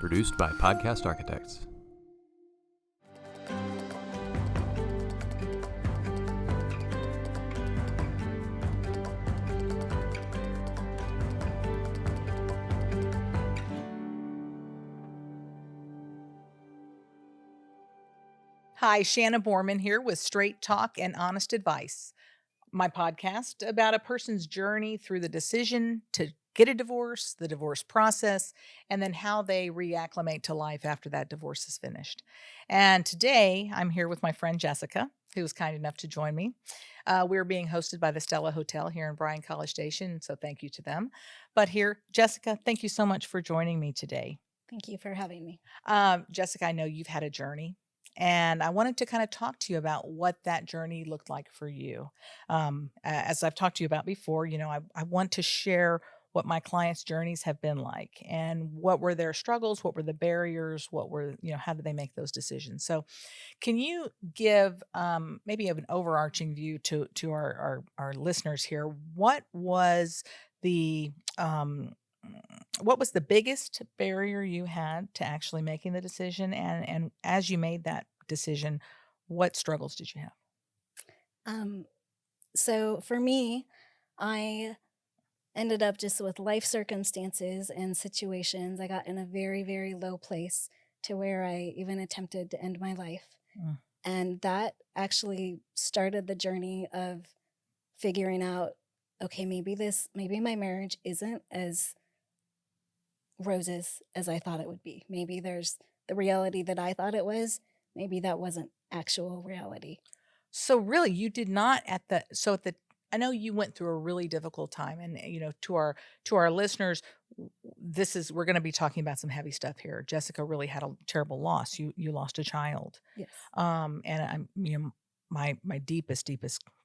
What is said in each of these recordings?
Produced by Podcast Architects. Hi, Channa Borman here with Straight Talk and Honest Advice, my podcast about a person's journey through the decision to get a divorce, the divorce process, and then how they reacclimate to life after that divorce is finished. And today I'm here with my friend Jessica, who was kind enough to join me. We're being hosted by the Stella Hotel here in Bryan College Station, so thank you to them. But here, Jessica, thank you so much for joining me today. Thank you for having me. Jessica, I know you've had a journey. And I wanted to kind of talk to you about what that journey looked like for you. As I've talked to you about before, I want to share what my clients' journeys have been like and what were their struggles, what were the barriers, how did they make those decisions? So can you give maybe an overarching view to our listeners here? What was the biggest barrier you had to actually making the decision? And as you made that decision, what struggles did you have? So for me, I ended up just with life circumstances and situations. I got in a very, very low place to where I even attempted to end my life. And that actually started the journey of figuring out, okay, maybe my marriage isn't as roses as I thought it would be. Maybe there's the reality that I thought it was. Maybe that wasn't actual reality. So really, you did not I know you went through a really difficult time, and to our listeners, we're going to be talking about some heavy stuff here. Jessica really had a terrible loss. You lost a child. Yes. And I'm my deepest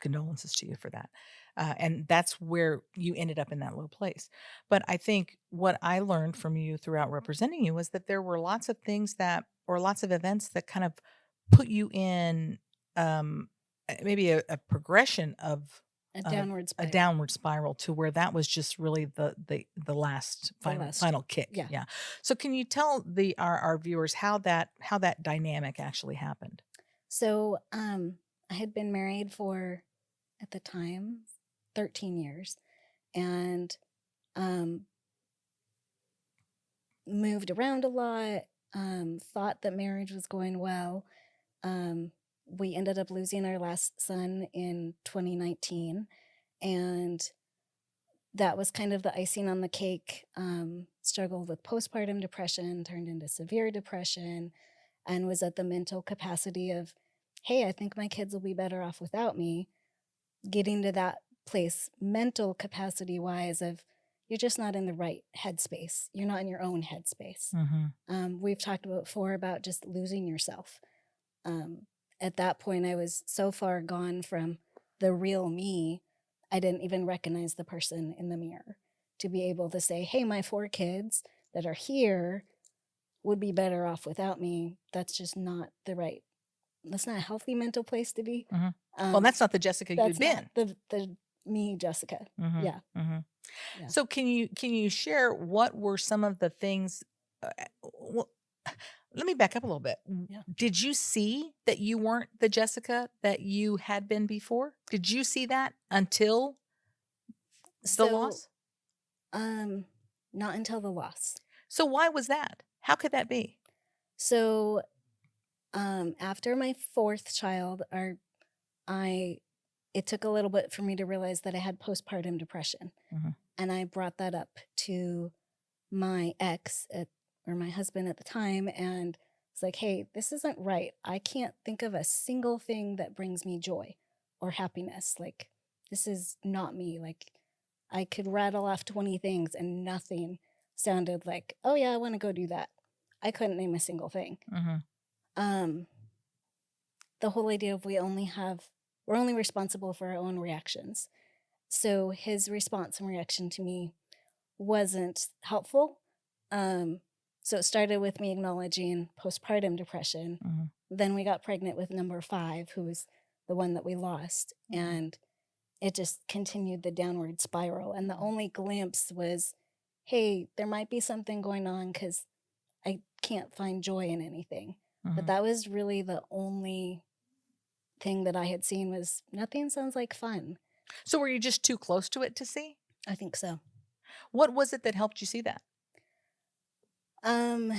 condolences to you for that. And that's where you ended up in that low place. But I think what I learned from you throughout representing you was that there were lots of events that kind of put you in maybe a progression of a downward spiral to where that was just really the last final kick. Yeah. So can you tell our viewers how that dynamic actually happened? So I had been married for, at the time, 13 years and moved around a lot, thought that marriage was going well. We ended up losing our last son in 2019, and that was kind of the icing on the cake. Struggled with postpartum depression, turned into severe depression, and was at the mental capacity of, hey, I think my kids will be better off without me. Getting to that place, mental capacity wise, of you're just not in the right headspace. You're not in your own headspace. Mm-hmm. We've talked before about just losing yourself. At that point, I was so far gone from the real me, I didn't even recognize the person in the mirror. To be able to say, hey, my 4 kids that are here would be better off without me, that's just not that's not a healthy mental place to be. Mm-hmm. Well, that's not the Jessica you'd been. The me, Jessica. Mm-hmm. Yeah. Mm-hmm. Yeah. So can you share what were some of the things? Let me back up a little bit. Yeah. Did you see that you weren't the Jessica that you had been before? Did you see that until the loss? Not until the loss. So why was that? How could that be? So after my 4th child, it took a little bit for me to realize that I had postpartum depression. Mm-hmm. And I brought that up to my ex, or my husband at the time, and it's like, hey, this isn't right. I can't think of a single thing that brings me joy or happiness. Like, this is not me. Like, I could rattle off 20 things and nothing sounded like, oh yeah, I want to go do that. I couldn't name a single thing. Mm-hmm. The whole idea of we're only responsible for our own reactions. So his response and reaction to me wasn't helpful. So it started with me acknowledging postpartum depression. Mm-hmm. Then we got pregnant with number 5, who was the one that we lost. Mm-hmm. And it just continued the downward spiral. And the only glimpse was, hey, there might be something going on, because I can't find joy in anything. But Mhm. that was really the only thing that I had seen was nothing sounds like fun. So were you just too close to it to see? I think so. What was it that helped you see that? Um,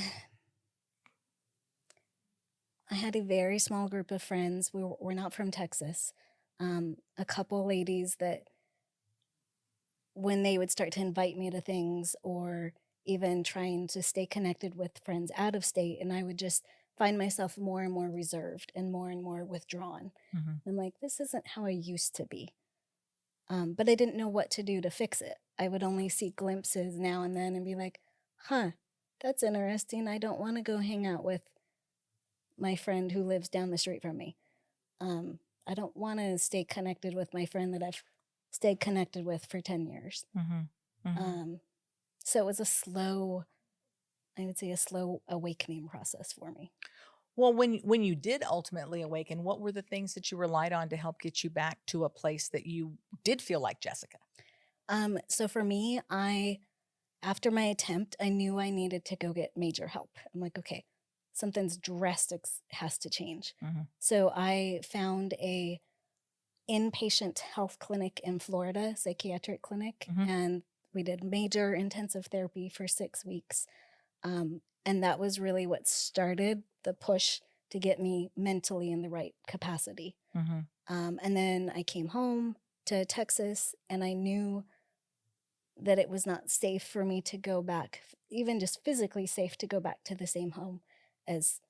I had a very small group of friends. We're not from Texas. A couple ladies that when they would start to invite me to things or even trying to stay connected with friends out of state, and I would just find myself more and more reserved and more withdrawn. Mhm. I'm like, this isn't how I used to be. But I didn't know what to do to fix it. I would only see glimpses now and then and be like, huh, that's interesting. I don't want to go hang out with my friend who lives down the street from me. Um, I don't want to stay connected with my friend that I've stayed connected with for 10 years. Mhm. Mhm. So it was I would say, a slow awakening process for me. Well, when you did ultimately awaken, what were the things that you relied on to help get you back to a place that you did feel like Jessica? So for me, after my attempt, I knew I needed to go get major help. I'm like, okay, something's drastic has to change. Mhm. So I found a inpatient health clinic in Florida, psychiatric clinic, Mhm. and we did major intensive therapy for 6 weeks. And that was really what started the push to get me mentally in the right capacity. Mhm. And then I came home to Texas, and I knew that it was not safe for me to go back, even just physically safe to go back to the same home as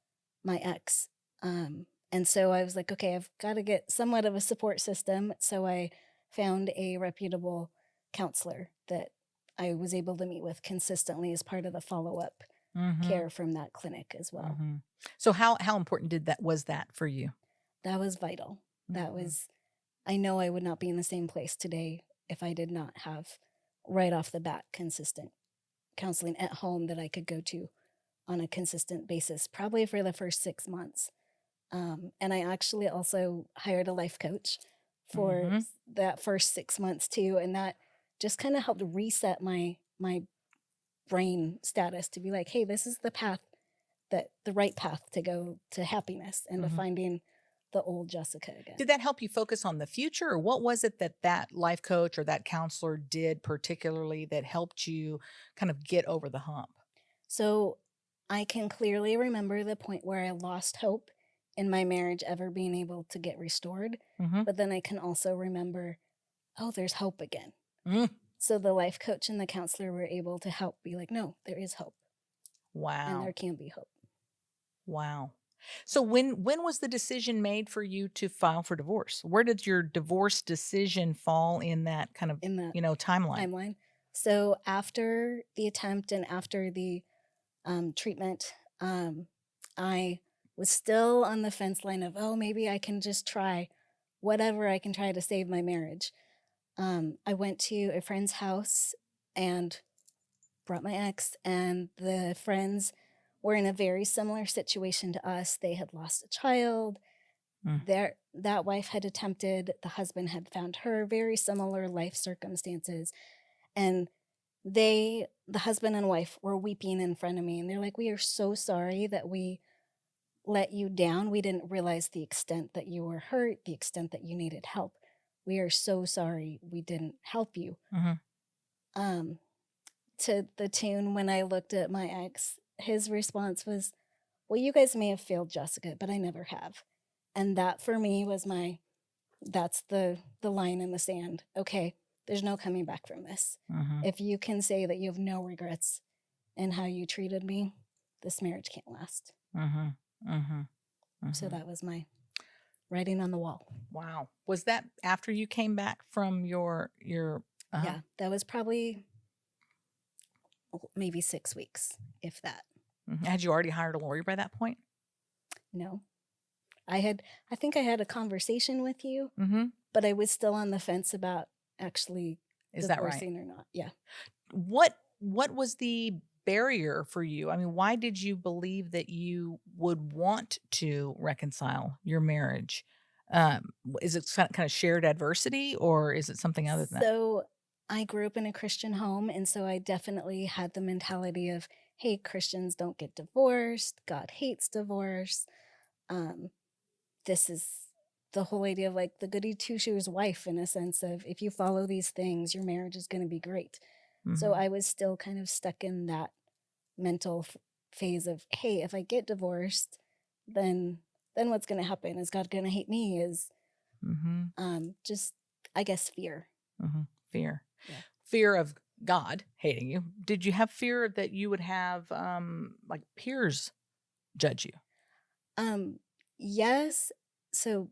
my ex. And so I was like, okay, I've got to get somewhat of a support system. So I found a reputable counselor that I was able to meet with consistently as part of the follow up Mhm. care from that clinic as well. Mhm. So how important was that for you? That was vital. That Mhm. was, I know I would not be in the same place today if I did not have right off the bat consistent counseling at home that I could go to on a consistent basis, probably for the first 6 months. And I actually also hired a life coach for Mhm. that first 6 months too, and that just kind of helped reset my brain status to be like, hey, this is the right path to go to happiness and to Mhm. finding the old Jessica again. Did that help you focus on the future, or what was it that that life coach or that counselor did particularly that helped you kind of get over the hump? So I can clearly remember the point where I lost hope in my marriage ever being able to get restored. Mhm. But then I can also remember, oh, there's hope again. Mm. So the life coach and the counselor were able to help be like, no, there is hope and there Wow. can be hope. Wow. So when was the decision made for you to file for divorce? Where did your divorce decision fall in that kind of, In the timeline? timeline. So after the attempt and after the treatment, I was still on the fence line of, oh, maybe I can just try whatever I can try to save my marriage. I went to a friend's house and brought my ex, and the friends were in a very similar situation to us. They had lost a child. Mm. That wife had attempted, the husband had found her, very similar life circumstances. And the husband and wife were weeping in front of me, and they're like, we are so sorry that we let you down. We didn't realize the extent that you were hurt, the extent that you needed help. We are so sorry we didn't help you. Mhm. Um, to the tune when I looked at my ex, his response was, well, you guys may have failed Jessica, but I never have. And that for me was that's the line in the sand. Okay, there's no coming back from this. Mhm. If you can say that you have no regrets in how you treated me, this marriage can't last. Mhm. Mhm. So Mhm. that was my writing on the wall. Wow. Was that after you came back from your Yeah, that was probably maybe 6 weeks, if that. Had you already hired a lawyer by that point? No, I think I had a conversation with you, Mhm. but I was still on the fence about actually Is that right? divorcing or not. Yeah. What was the barrier for you? I mean, why did you believe that you would want to reconcile your marriage? Is it kind of shared adversity, or is it something other than that? So I grew up in a Christian home, and so I definitely had the mentality of hey, Christians don't get divorced. God hates divorce. This is the whole idea of like the goody two-shoes wife, in a sense of if you follow these things, your marriage is going to be great. So I was still kind of stuck in that mental phase of, hey, if I get divorced, then what's going to happen? Is God going to hate me? Is just, I guess, fear. Fear. Yeah. Fear of God hating you. Did you have fear that you would have like peers judge you? Yes. So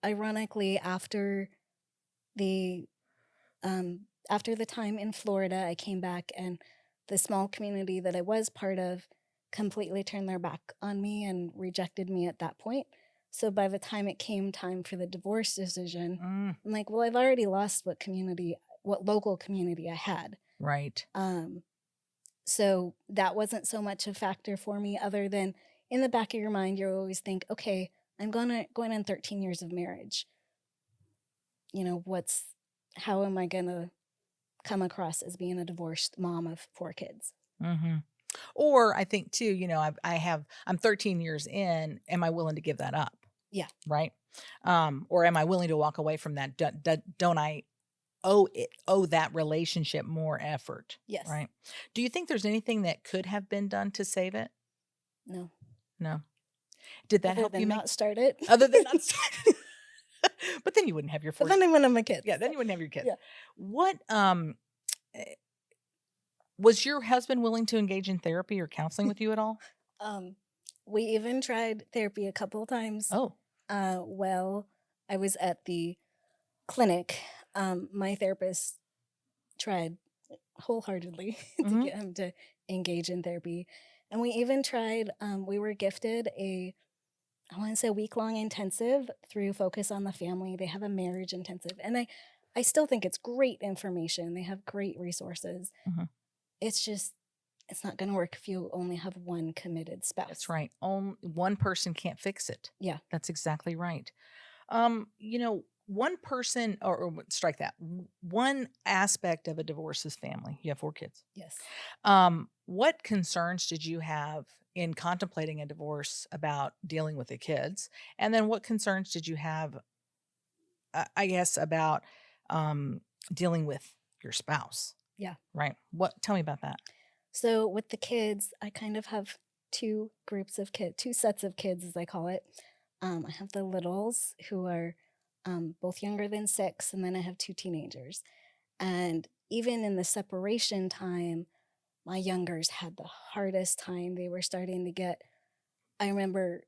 ironically, after the time in Florida, I came back, and the small community that I was part of completely turned their back on me and rejected me at that point. So by the time it came time for the divorce decision, I'm like, well, I've already lost what local community I had. Right. So that wasn't so much a factor for me, other than in the back of your mind, you always think, okay, I'm going on 13 years of marriage. You know, how am I going to come across as being a divorced mom of 4 kids? Or I think too, you know, I'm 13 years in. Am I willing to give that up? Yeah. Right. Or am I willing to walk away from that? Don't I owe that relationship more effort? Yes. Right. Do you think there's anything that could have been done to save it? No. Did that Other help than you not start it? other than not start it? But then you wouldn't have your But 4 then I wouldn't have my kids. Yeah, then you wouldn't have your kids. Yeah. What was your husband willing to engage in therapy or counseling with you at all? We even tried therapy a couple of times. Oh. Well, I was at the clinic. My therapist tried wholeheartedly to get him to engage in therapy. And we even tried, we were gifted I want to say week-long intensive through Focus on the Family. They have a marriage intensive. And I still think it's great information. They have great resources. It's just, it's not going to work if you only have one committed spouse. That's right. Only one person can't fix it. Yeah. That's exactly right. You know, one person, or strike that, one aspect of a divorce is family. You have 4 kids. Yes. What concerns did you have in contemplating a divorce about dealing with the kids? And then what concerns did you have, I guess, about dealing with your spouse? Yeah. Right. Tell me about that. So with the kids, I kind of have 2 groups of kids, 2 sets of kids, as I call it. I have the littles, who are both younger than 6, and then I have 2 teenagers. And even in the separation time, my youngers had the hardest time. They were starting to get, I remember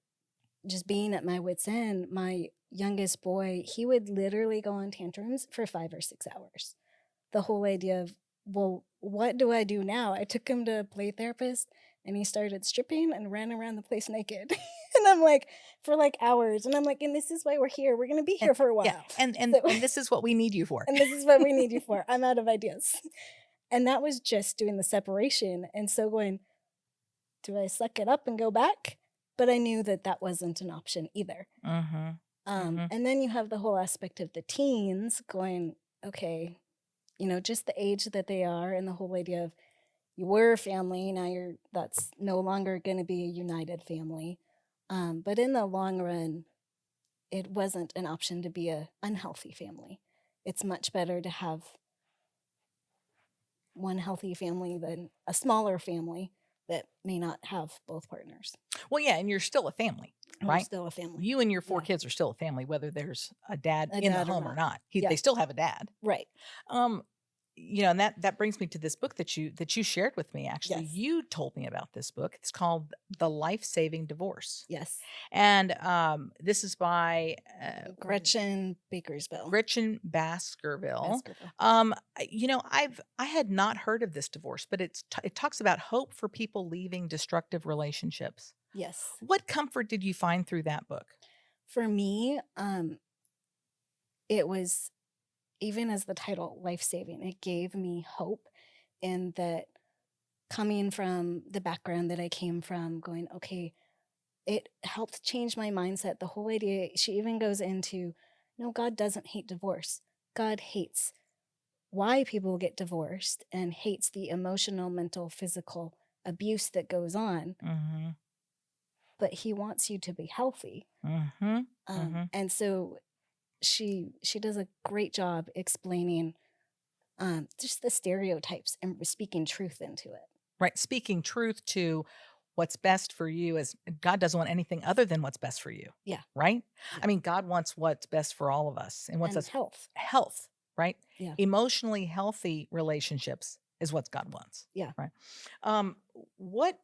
just being at my wit's end. My youngest boy, he would literally go on tantrums for 5 or 6 hours. The whole idea of, well, what do I do now? I took him to a play therapist, and he started stripping and ran around the place naked. And I'm like, for like hours. And I'm like, and this is why we're here. We're going to be here for a while. Yeah. And this is what we need you for. And this is what we need you for. I'm out of ideas. And that was just doing the separation. And so going, do I suck it up and go back? But I knew that wasn't an option either. And then you have the whole aspect of the teens going, okay, you know, just the age that they are, and the whole idea of, you were a family, now that's no longer going to be a united family. But in the long run, it wasn't an option to be an unhealthy family. It's much better to have one healthy family than a smaller family that may not have both partners. Well, yeah, and you're still a family, right? We're still a family. You and your 4 kids are still a family, whether there's a dad in the home or not. They still have a dad. Right. You know, and that brings me to this book that you shared with me. Actually, Yes. You told me about this book. It's called The Life-Saving Divorce. Yes. And this is by Gretchen Bakersville. Gretchen Baskerville. You know, I had not heard of this divorce, but it talks about hope for people leaving destructive relationships. Yes. What comfort did you find through that book? For me, it was, even as the title, life-saving, it gave me hope in that, coming from the background that I came from, going, okay, it helped change my mindset. The whole idea, she even goes into, no, God doesn't hate divorce. God hates why people get divorced and hates the emotional, mental, physical abuse that goes on, Mm-hmm. but he wants you to be healthy. Mm-hmm. Mm-hmm. And so she does a great job explaining just the stereotypes and speaking truth into it. Right. Speaking truth to what's best for you, as God doesn't want anything other than what's best for you. Yeah. Right. Yeah. I mean, God wants what's best for all of us, and what's And us health. right? Yeah. Emotionally healthy relationships is what God wants. Yeah. Right. What,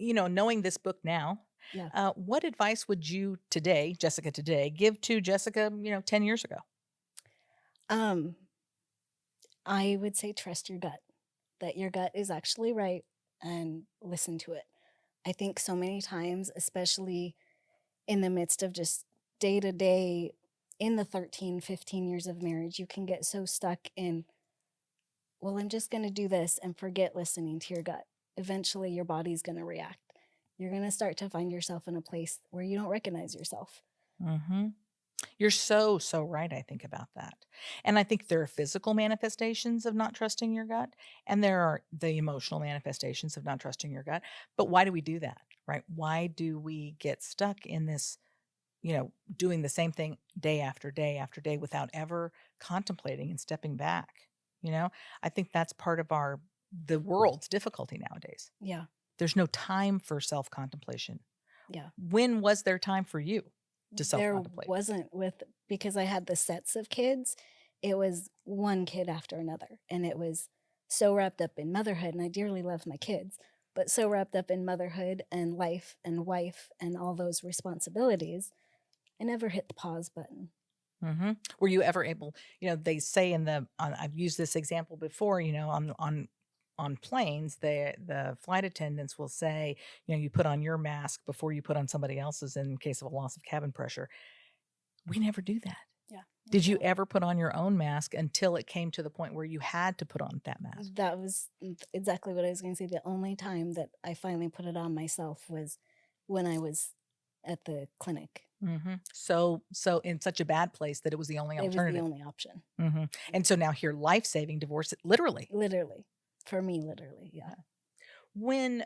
knowing this book now, Yeah. what advice would you Jessica today, give to Jessica, 10 years ago? I would say trust your gut, that your gut is actually right, and listen to it. I think so many times, especially in the midst of just day to day, in the 13, 15 years of marriage, you can get so stuck in, well, I'm just going to do this, and forget listening to your gut. Eventually, your body's going to react. You're going to start to find yourself in a place where you don't recognize yourself. Mm-hmm. You're so, so right, I think, about that. And I think there are physical manifestations of not trusting your gut, and there are the emotional manifestations of not trusting your gut. But why do we do that, right? Why do we get stuck in this, doing the same thing day after day after day without ever contemplating and stepping back? I think that's part of the world's difficulty nowadays. Yeah. There's no time for self-contemplation. Yeah. When was there time for you to There self-contemplate? wasn't, because I had the sets of kids, it was one kid after another. And it was so wrapped up in motherhood. And I dearly love my kids, but so wrapped up in motherhood and life and wife and all those responsibilities, I never hit the pause button. Mm-hmm. Were you ever able, they say I've used this example before, on planes, the flight attendants will say, you put on your mask before you put on somebody else's in case of a loss of cabin pressure. We never do that. Yeah. Did you ever put on your own mask until it came to the point where you had to put on that mask? That was exactly what I was going to say. The only time that I finally put it on myself was when I was at the clinic. Mm-hmm. So in such a bad place that it was the only It was alternative. the only option. Mm-hmm. And so now here, life-saving divorce, literally. Literally. For me, literally, yeah. When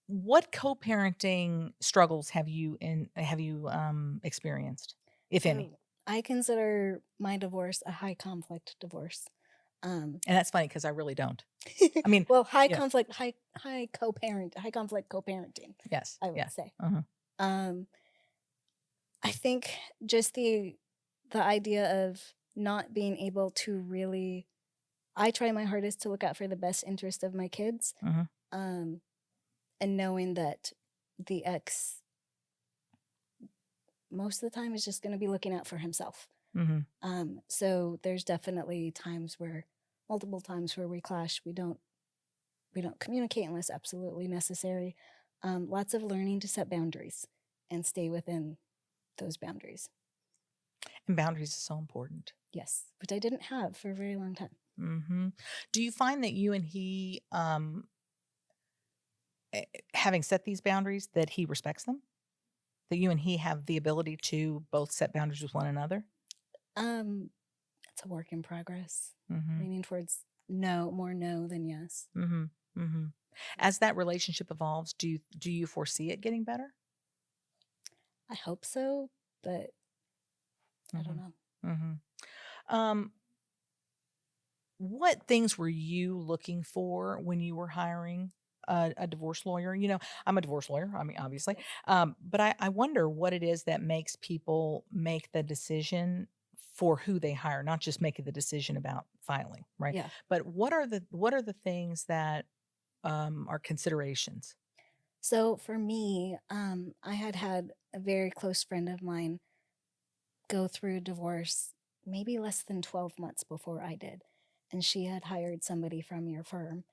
what co-parenting struggles have you experienced, if any? So I consider my divorce a high conflict divorce. And that's funny because I really don't. I mean, well, high yeah. conflict, high conflict co-parenting. Yes. I would Yeah. say. Uh-huh. I think just the idea of not being able to really, I try my hardest to look out for the best interest of my kids, Mm-hmm. and knowing that the ex most of the time is just going to be looking out for himself. Mm-hmm. So there's definitely multiple times where we clash. We don't communicate unless absolutely necessary. Lots of learning to set boundaries and stay within those boundaries. And boundaries is so important. Yes, which I didn't have for a very long time. Mm-hmm. Do you find that you and he, having set these boundaries, that he respects them? That you and he have the ability to both set boundaries with one another? It's a work in progress. Mm-hmm. Leaning towards more no than yes. Mm-hmm. Mm-hmm. As that relationship evolves, do you foresee it getting better? I hope so, but I don't know. Mm-hmm. What things were you looking for when you were hiring a divorce lawyer? I'm a divorce lawyer, I mean, obviously. But I wonder what it is that makes people make the decision for who they hire, not just making the decision about filing, right? Yeah. But what are the things that are considerations? So for me, I had a very close friend of mine go through divorce maybe less than 12 months before I did. And she had hired somebody from your firm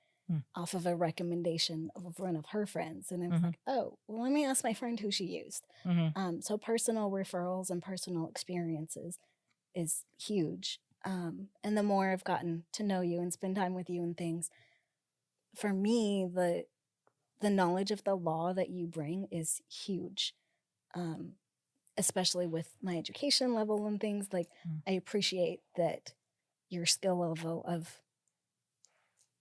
off of a recommendation of one of her friends. And I was like, oh, well, let me ask my friend who she used. So personal referrals and personal experiences is huge. And the more I've gotten to know you and spend time with you and things, for me, the knowledge of the law that you bring is huge. Especially with my education level and things, like I appreciate that your skill level of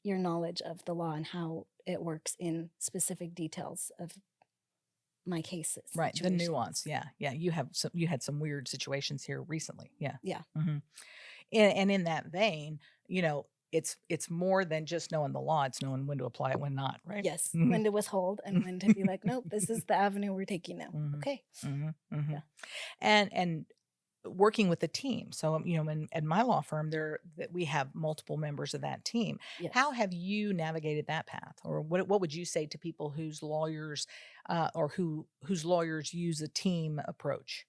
your knowledge of the law and how it works in specific details of my cases. Right. The nuance. Yeah. Yeah. You had some weird situations here recently. Yeah. Yeah. hmm And in that vein, it's more than just knowing the law. It's knowing when to apply it, when not, right? Yes. Mhm. When to withhold and when to be like, nope, this is the avenue we're taking now. Mhm. Okay. Yeah. Yeah. And working with the team. So, in my law firm, we have multiple members of that team. Yes. How have you navigated that path, or what would you say to people whose lawyers, whose lawyers use a team approach?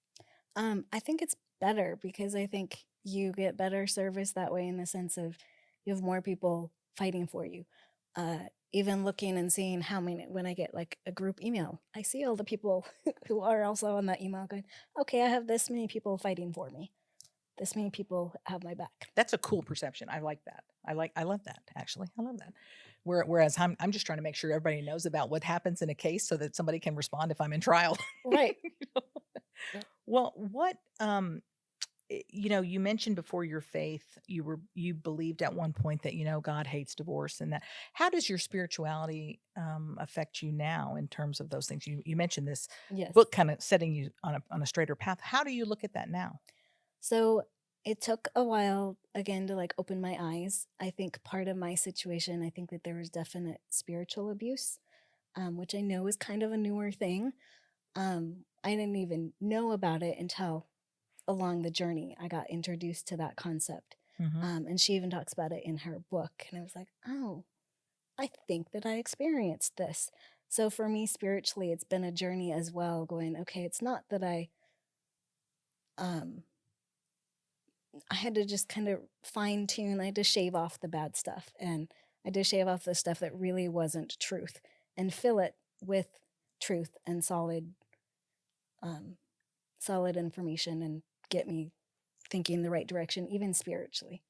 I think it's better because I think you get better service that way in the sense of you have more people fighting for you. Even looking and seeing how many, when I get like a group email, I see all the people who are also on that email going, okay, I have this many people fighting for me. This many people have my back. That's a cool perception. I like that. I love that, actually. I love that. Whereas I'm just trying to make sure everybody knows about what happens in a case so that somebody can respond if I'm in trial. Right. Yeah. Well, you mentioned before your faith, you believed at one point that, God hates divorce, and that, how does your spirituality affect you now in terms of those things? You mentioned this Yes. book kind of setting you on a straighter path. How do you look at that now? So it took a while again to like open my eyes. I think part of my situation, I think that there was definite spiritual abuse, which I know is kind of a newer thing. I didn't even know about it until along the journey I got introduced to that concept. Mhm. And she even talks about it in her book. And I was like, oh, I think that I experienced this. So for me, spiritually, it's been a journey as well, going, okay, it's not that I had to just kind of fine tune, I had to shave off the bad stuff. And I had to shave off the stuff that really wasn't truth and fill it with truth and solid information and get me thinking the right direction, even spiritually.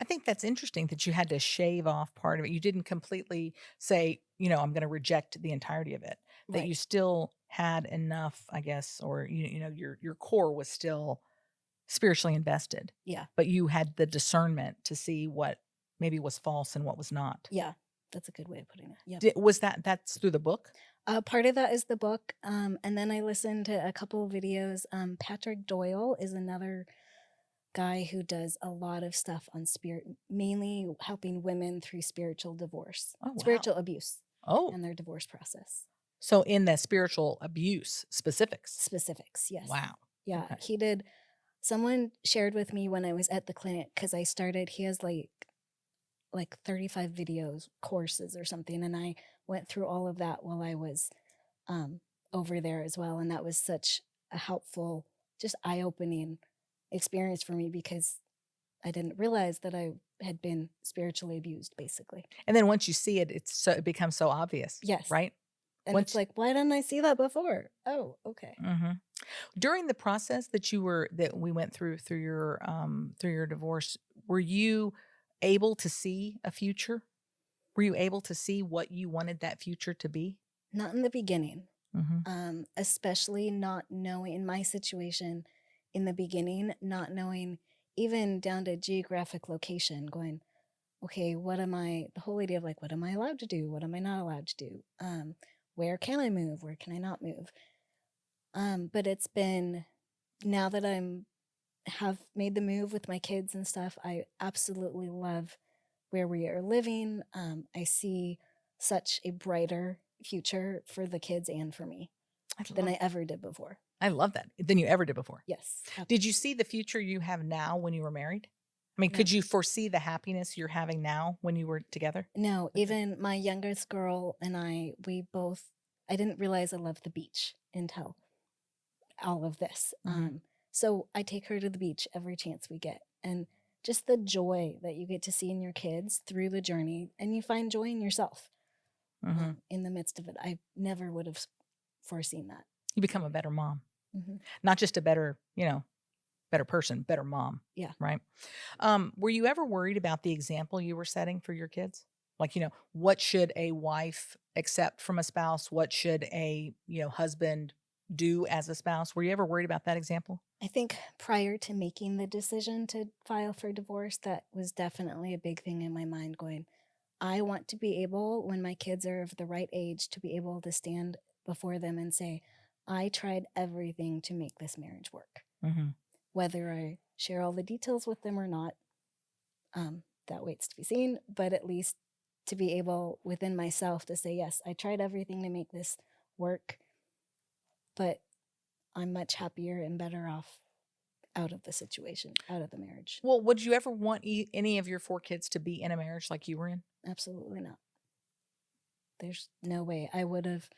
I think that's interesting that you had to shave off part of it. You didn't completely say, I'm going to reject the entirety of it. That Right. you still had enough, I guess, or your core was still spiritually invested. Yeah. But you had the discernment to see what maybe was false and what was not. Yeah. That's a good way of putting it. Yeah. That's through the book? Part of that is the book. And then I listened to a couple of videos. Patrick Doyle is another guy who does a lot of stuff on spirit, mainly helping women through spiritual divorce, Oh, wow. spiritual abuse, Oh, and their divorce process. so in the spiritual abuse specifics. Yes. Wow. Yeah, Okay. he did. Someone shared with me when I was at the clinic, because he has like 35 videos, courses or something, and I went through all of that while I was over there as well, and that was such a helpful, just eye-opening experience for me because I didn't realize that I had been spiritually abused, basically. And then once you see it, it becomes so obvious. Yes. Right? And it's like, why didn't I see that before? Oh, okay. Mm-hmm. During the process that we went through your divorce, were you able to see a future? Were you able to see what you wanted that future to be? Not in the beginning. Mm-hmm. Especially not knowing in my situation in the beginning, not knowing even down to geographic location, going, okay, the whole idea of like, what am I allowed to do? What am I not allowed to do? Where can I move? Where can I not move? But it's been, now that have made the move with my kids and stuff, I absolutely love where we are living. I see such a brighter future for the kids and for me than I ever did before. I love that. Than you ever did before. Yes. Absolutely. Did you see the future you have now when you were married? I mean, No. could you foresee the happiness you're having now when you were together? No, even my youngest girl and I didn't realize I loved the beach until all of this. Mm-hmm. So I take her to the beach every chance we get. And just the joy that you get to see in your kids through the journey, and you find joy in yourself in the midst of it. I never would have foreseen that. You become a better mom. Mm-hmm. Not just a better person, better mom. Yeah. Right. Were you ever worried about the example you were setting for your kids? Like, what should a wife accept from a spouse? What should a, husband do as a spouse? Were you ever worried about that example? I think prior to making the decision to file for divorce, that was definitely a big thing in my mind going, I want to be able, when my kids are of the right age, to be able to stand before them and say, I tried everything to make this marriage work. Mm-hmm. Whether I share all the details with them or not, that waits to be seen, but at least to be able within myself to say, yes, I tried everything to make this work, but I'm much happier and better off out of the situation, out of the marriage. Well, would you ever want any of your 4 kids to be in a marriage like you were in? Absolutely not. There's no way I would have.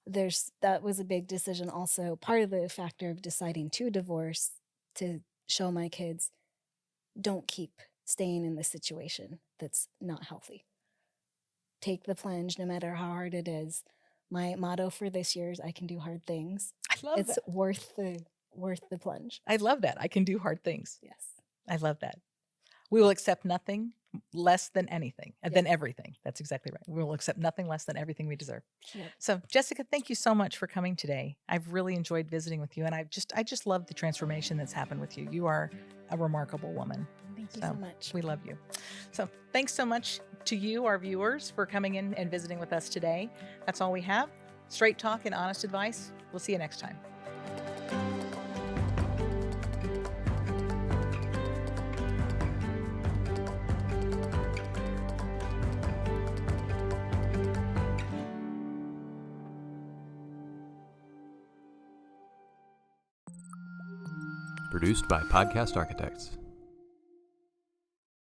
That was a big decision also. Part of the factor of deciding to divorce, to show my kids, don't keep staying in this situation that's not healthy. Take the plunge no matter how hard it is. My motto for this year is I can do hard things. I love It's that. worth the plunge. I love that. I can do hard things. Yes. I love that. We will accept nothing less than anything, than Yes. everything. That's exactly right. We will accept nothing less than everything we deserve. Yep. So, Jessica, thank you so much for coming today. I've really enjoyed visiting with you, and I just love the transformation that's happened with you. You are a remarkable woman. Thank you so much. We love you. So, thanks so much to you, our viewers, for coming in and visiting with us today. That's all we have. Straight talk and honest advice. We'll see you next time. Produced by Podcast Architects.